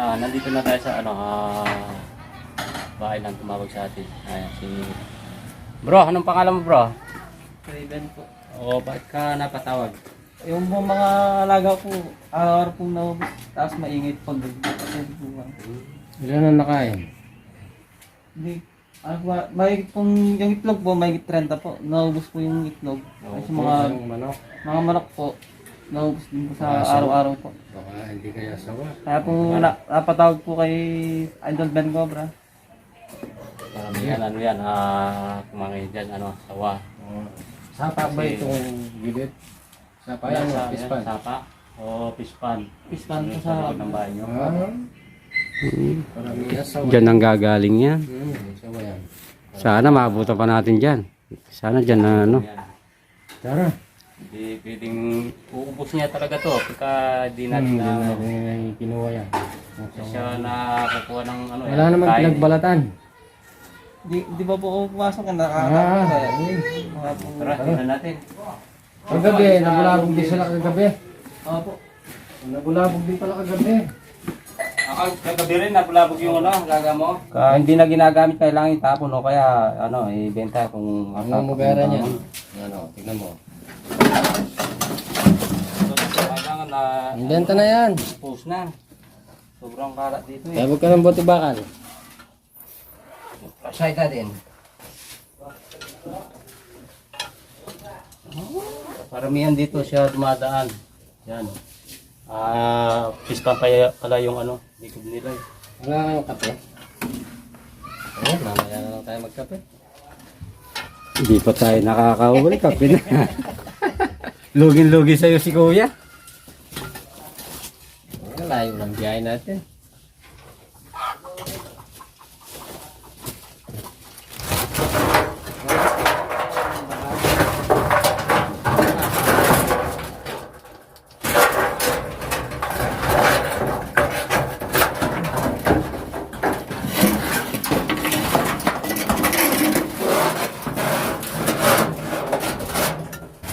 nandito na tayo sa bahay lang tumawag sa atin. Ayan, si Bro, anong pangalan mo, bro? Raven po. Oo, bakit ka napatawag? Yung mga alaga po, araw-araw pong naubos. Tapos maingit pag hindi po ba. Ilan ang nakain? Hindi. Ano ba, mahigit pong yung itlog po, mahigit 30 po. Naubos po yung itlog. Kasi Yung manok. mga manok po, naubos din po sa Aso. araw-araw po. Baka hindi kaya sawa. Kaya po napatawag po kay Idol Ben Cobra. Yan, kumangin dyan, sawa. Sapa ba itong gilid? Sapa yan, pispan. Sapa o pispan. Pispan po Sa sa... likod ng bahay nyo. Karamihan sawa. Diyan ang gagaling yan. Sawa yan. Sana maabutan pa natin dyan. Sana dyan na ano. Yan. Tara. Hindi pwedeng uubos niya talaga to pagka di Hindi natin na natin kinuha yan. siya nakakuha ng Wala naman kain. pinagbalatan. Di ba po pumasok na nakakatawa kaya? Mga po... Tara, tingnan natin. Kagabi, nabulabog din sila kagabi. Opo. Nabulabog din pala kagabi. Kagabi rin, napulabog yung gaga mo. Hindi na ginagamit, kailangan itapon o kaya ibenta kung Ang mugara niya. Tignan mo. Kailangan na Inventa na yan. expose na. Sobrang kalat dito eh. Tabog ka ng bote bakal. Pasay ka din. Paramihan dito siya dumadaan. Yan. Pispan pala yung likod nila eh. Wala kayong kape? Oo, mamaya na lang tayo magkape. Hindi pa tayo nakakahuli. Kape na. Lugin-lugi sa'yo si kuya. Layo lang biyahe natin.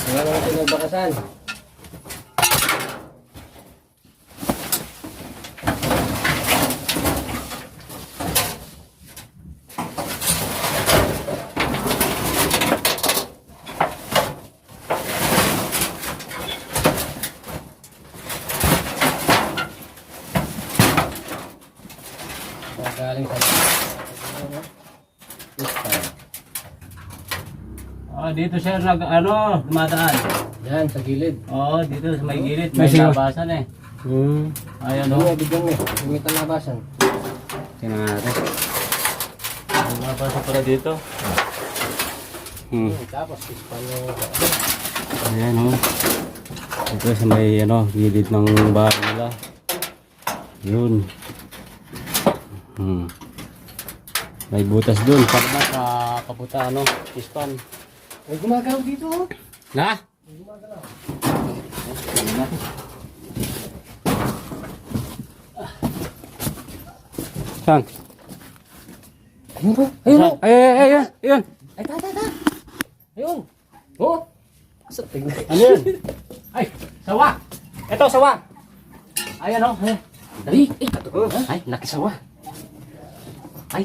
Wala naman pinagbakasan. Galing sa Dito siya dumadaan. yan, sa gilid. Oo, dito sa may gilid, may Sige. labasan eh. Ayan Ano, bigyan mo. Gumitan labasan. Tingnan natin. May labasan pala dito. Tapos, pispan yung... Ayan o. Ito sa may gilid ng bahay nila. Yun. May butas dun. Pagba sa kabuta, pispan. May gumagalaw dito. Na? Saan? Ayun po. Ayun po. Ayun. Ay, ta. Ayun. Oh. Asa tingnan. Ano yun? Ay, sawa! Ito, sawa! Ayan o. Dali. Ay, katuko. Ay, nakisawa. Ay,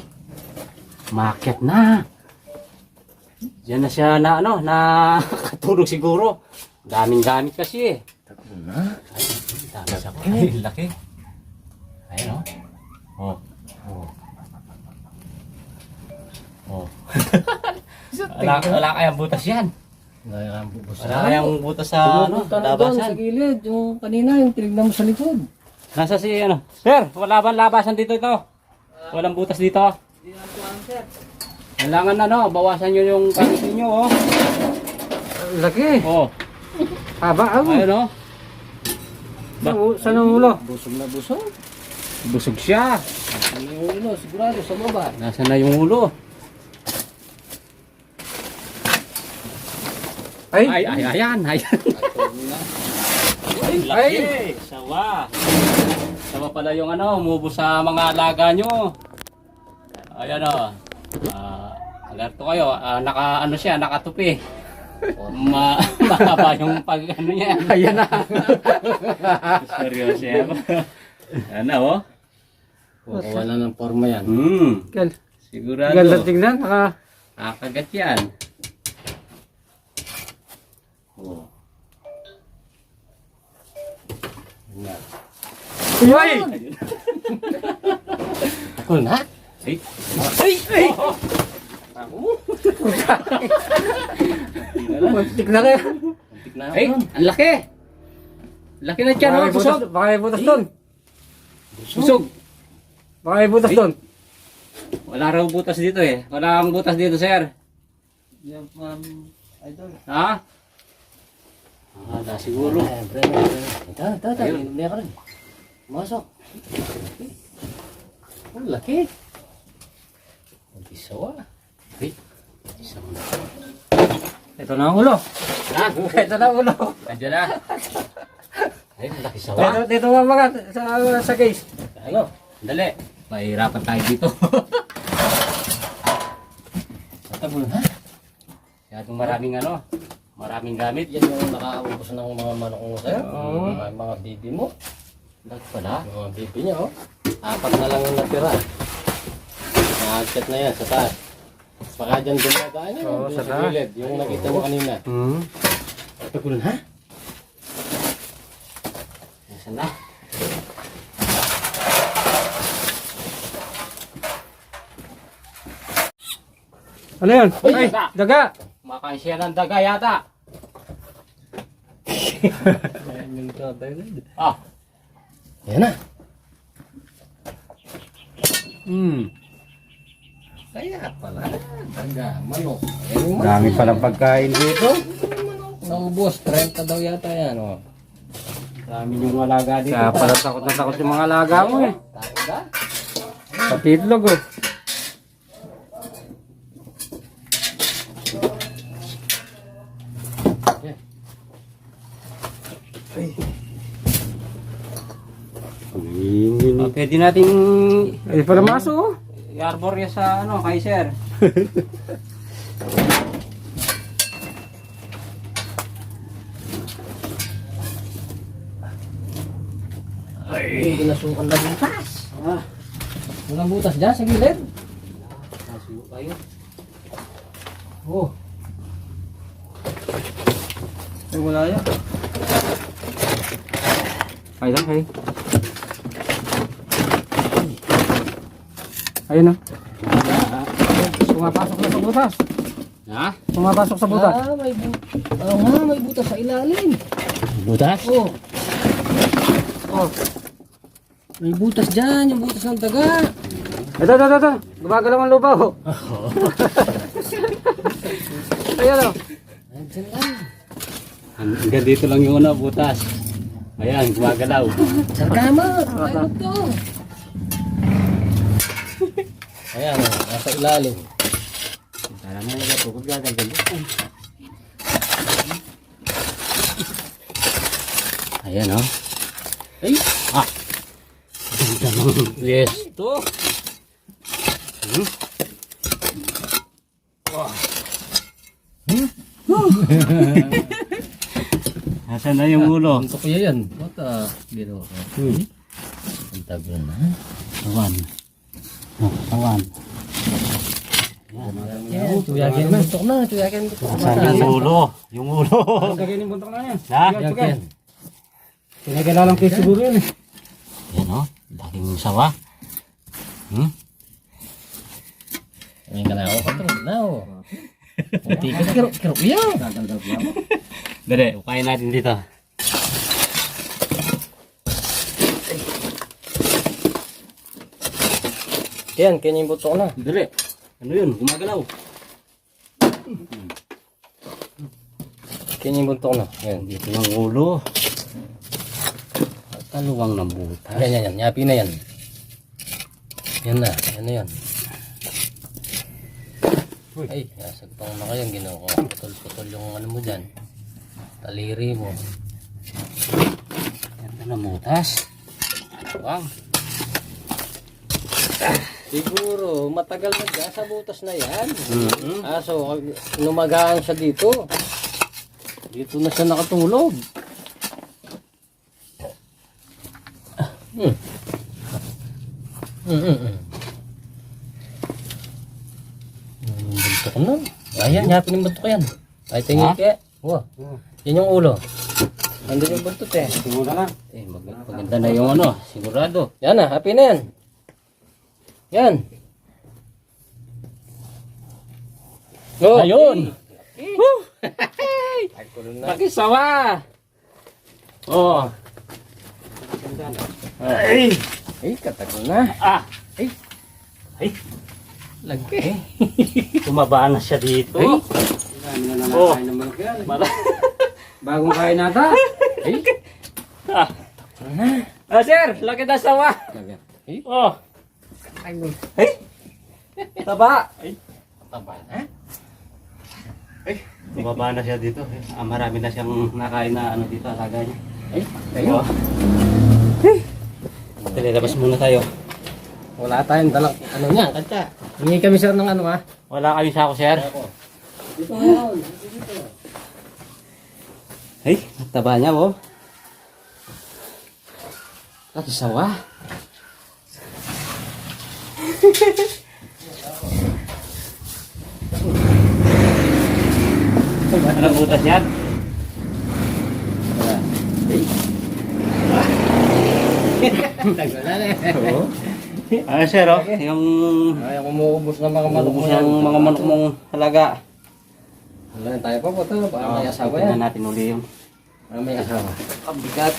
maakyat na. Diyan na siya nakatulog siguro. Daming gamit kasi eh. Takbo na. Ay, dami siya. Ay, laki. Ayan o. Oh. Oh. Wala kayang butas yan. Wala kang bubos. Wala kayang butas sa Doon sa labasan. gilid. Yung kanina, yung tinignan mo sa likod. Nasa si Sir, wala bang labasan dito ito? Walang butas dito. Kailangan bawasan nyo yung gamit ninyo oh. Laki. Oh. Haba. Ayun oh. Saan ang ulo? Busog na busog. Busog siya. Saan yung ulo? Sigurado sa baba. Nasaan na yung ulo? Ayan. Laki. Sawa. Sawa pala yung umubo sa mga alaga nyo. Ayan o. Alerto kayo. Siya, nakatupi. Mahaba yung niya. Ayan na. Seryoso yan. Ano Kukuha na ng forma yan. Gal. Sigurado. Ganda tingnan. Kakagat yan. Oh. Yan. Uy! Ako na? Ay! Muntik na kayo. Muntik na Ay! Ang laki! Laki na tiyan, oh! Busog! Baka may butas doon. Busog! Baka may butas Ay. doon. Wala raw butas dito eh. Wala kang butas dito, sir. Yan, idol. Ha? Siguro. Siyempre. Ito. Hindi ka rin. Masok. Ang laki. Ang isawa. Ay, isawa na. Ito na ang ulo. Ha? Ito na ang ulo. Andiyan na. Ay, ang laki sawa. Dito nga mga sa case. Ano? Dali. Mahirapan tayo dito. Tatabol ha? Masyadong maraming maraming gamit. Yan yung nakaubos ng mga manok mo sa'yo. Mga bibi mo. Lagi pala. Mga bibi niya oh. 4 na lang yung natira. Nakagkat na yan sa taas. Baka dyan dumadaan yun. Oo, Doon sa sa taas. gilid. Yung nakita mo kanina. Tagulan ha? Nasaan na? Ano yun? Uy, Ay, daga. daga. Kumakain siya ng daga yata. Ah. Yan na. Kaya pala. Taga, manok. Ayun, manok. Dami palang pagkain dito. Naubos. 30 daw yata yan oh. Dami yung alaga dito. Kaya pala takot na takot yung mga alaga mo eh. Takot ka? Pati itlog oh. Pwede nating Ay, para maso oh. i-arbor niya sa Kaiser. Ay, pinasukan na butas. Walang butas dyan sa gilid. Nasuyo kayo. Oh. Ay, wala yan. Ay lang, ay. Ayun na. Pumapasok na sa butas. Ha? Pumapasok sa butas. May butas. Oo nga, may butas sa ilalim. Butas? Oo. Oh. May butas dyan, yung butas ng daga. Ito. Gumagalaw ang lupa oh. Ayan oh. Andyan lang. Hanggang dito lang yung butas. Ayan, gumagalaw. Sarkama, ayun to. Ayan, nasa ilalim. Sana na nagatukob gagal. Ayan oh. Ay! Ah! Ganda ng yes to. Nasaan na yung ulo? Ang kuya yan. Bata, biro ko. Ang tagal na. Sawan. Oh, sawan. Yan, tuyagin mo. Tutok na, tuyagin mo. Nasaan yung ulo? Yung ulo. Ang gagawin yung buntok na yan. Ha? Tuyagin. Pinagalalang kayo siguro yun eh. Yan oh. Laking sawa. Ngayon ka na ako. Patro na ako. Tikas, kiro kuya. Dali, ukayin natin dito. Yan, kanya yung butok na. Dali. Ano yun? Gumagalaw. Kanya yung butok na. Yan. Dito ng ulo. Taluwang ng butas. Yan. Yapi na yan. Yan na yan. Ay, nasagpang na kayo. Ginawa ko. Putol-putol yung ano mo dyan. Taliri mo. Ganda ng butas. Taluwang. Siguro, matagal na dyan sa butas na yan. So, lumagaan siya dito. Dito na siya nakatulog. Buntok na. Ayan, yapin yung buntok yan. Ay, tingin ka. Wow. Yan yung ulo. Nandun yung buntot eh. Siguro na. Maganda na yung ano, sigurado. Yan na, happy na yan. Yan. Oh, ayun. Pakisawa. Oh. Ay. Ay, katagal na. Ay. Ay. Lagi. Tumaba na siya dito. Ay. Dami na nanakain ng manok yan. Bagong kain nata. Ay. Sir, laki na sawa. Ay. Oh. Ay. Taba. Ay. Taba na. Tumaba na siya dito. Marami na siyang nakain na ano dito, alaga niya. Ay. Ayun. Dali, labas muna tayo. Wala tayong dalang ano niya, kanta. Hingi kami sir ng ano ha. Wala kami sako, sir. Dito ngayon. Ay, taba niya, oh. Kakisawa. Anong butas yan? Tagal na Oo. Sir, oh. Yung Ay, umuubos ng mga manok mo ubus yan. ng mga manok mong halaga. Wala tayo pa po ito. Baka may asawa Tingnan yan. natin uli yung Baka may asawa. ang bigat.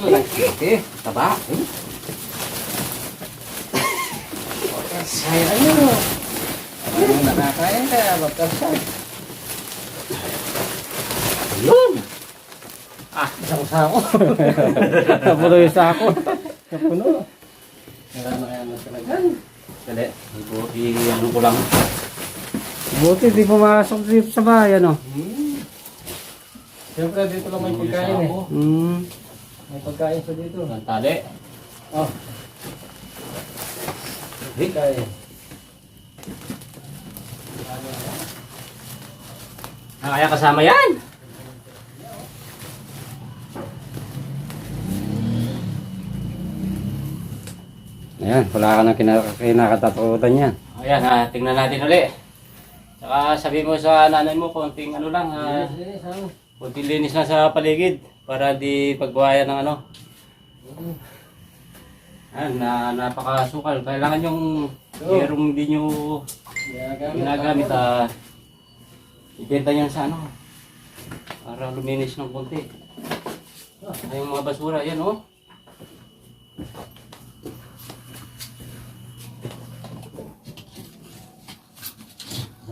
Okay, taba. Sayang ano. Ano nakakaya kaya magkasal. Yun! Isang sako. Napuno yung sako. Napuno. Marami kaya mo talaga. Dali, ano ko lang. Buti di pumasok dito sa bayan, oh. Siyempre dito lang may pagkain eh. May pagkain sa dito. Ang tali. Oh. Pagkain. Kaya kasama yan. Ayan, wala ka nang kinakatakutan yan. Ayan, tingnan natin uli. Saka sabi mo sa nanay mo, konting ano lang, konting linis lang sa paligid para di pagbuhayan ng ano. Ayan, napakasukal. Kailangan yung yerong hindi nyo ginagamit, ibenta nyo sa ano, para luminis ng konti. Ay, yung mga basura, yan oh.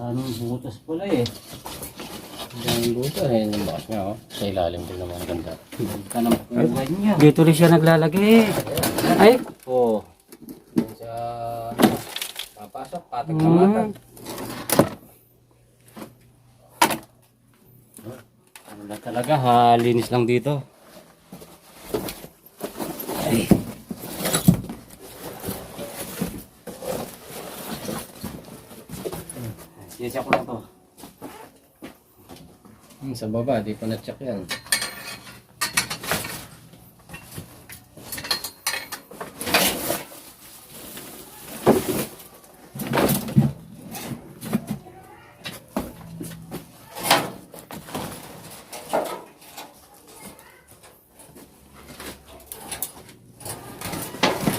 Daming butas pala eh. Ang buta eh. Yung bakas nga oh. Sa ilalim din naman ganda. Ganda ng kulay niya. Dito rin siya naglalagay. Ay, Oo. Yan siya papasok. Patig na mata. Ano na talaga, linis lang dito. Ay. Siya ko lang to. Sa baba, di pa na-check yan.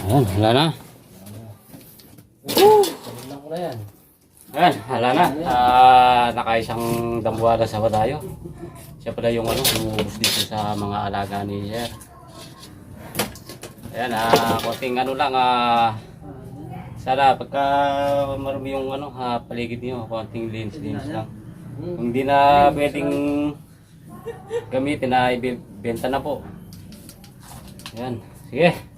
Ayan, wala na. Sabihin ko na yan. Ayan, wala na. Nakaisang dambuhala sa tayo. Siya pala yung ano, umubos dito sa mga alaga ni Sir. Ayan, konting ano lang, sana pagka marumi yung ano, paligid niyo, konting linis lang. Kung hindi na pwedeng gamitin na ibenta na po. Ayan, sige.